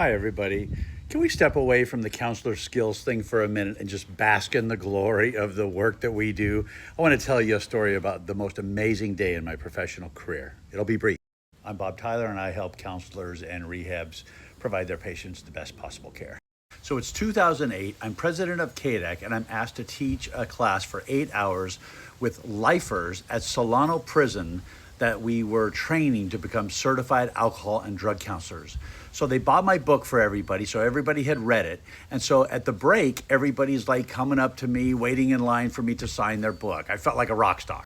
Hi, everybody. Can we step away from the counselor skills thing for a minute and just bask in the glory of the work that we do? I want to tell you a story about the most amazing day in my professional career. It'll be brief. I'm Bob Tyler, and I help counselors and rehabs provide their patients the best possible care. So it's 2008. I'm president of KDEC, and I'm asked to teach a class for 8 hours with lifers at Solano Prison that we were training to become certified alcohol and drug counselors. So they bought my book for everybody, so everybody had read it. And so at the break, everybody's like coming up to me, waiting in line for me to sign their book. I felt like a rock star.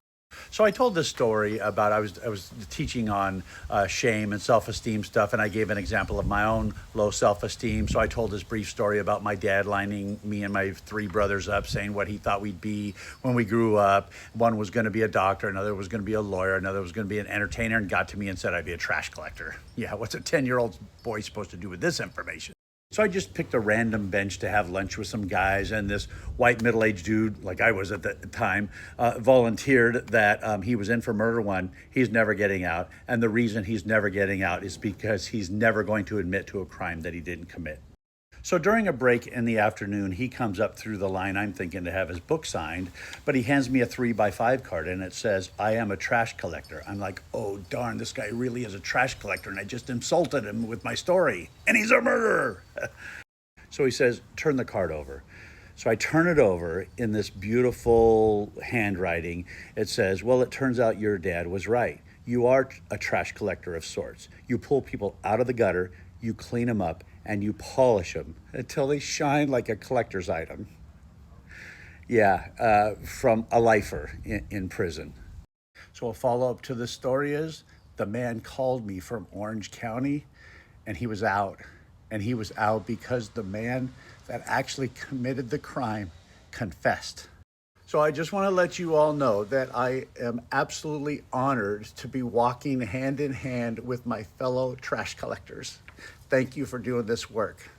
So I told this story about I was teaching on shame and self-esteem stuff, and I gave an example of my own low self-esteem. So I told this brief story about my dad lining me and my three brothers up, saying what he thought we'd be when we grew up. One was going to be a doctor, another was going to be a lawyer, another was going to be an entertainer, and got to me and said I'd be a trash collector. Yeah, what's a 10-year-old boy supposed to do with this information? So I just picked a random bench to have lunch with some guys, and this white middle-aged dude, like I was at the time, volunteered that he was in for murder one. He's never getting out, and the reason he's never getting out is because he's never going to admit to a crime that he didn't commit. So during a break in the afternoon, he comes up through the line. I'm thinking to have his book signed, but he hands me a 3x5 card and it says, "I am a trash collector." I'm like, oh darn, this guy really is a trash collector, and I just insulted him with my story, and he's a murderer. So he says, "Turn the card over." So I turn it over. In this beautiful handwriting, it says, "Well, it turns out your dad was right. You are a trash collector of sorts. You pull people out of the gutter, you clean them up, and you polish them until they shine like a collector's item." Yeah, from a lifer in prison. So a follow-up to the story is the man called me from Orange County, and he was out. And he was out because the man that actually committed the crime confessed. So I just want to let you all know that I am absolutely honored to be walking hand in hand with my fellow trash collectors. Thank you for doing this work.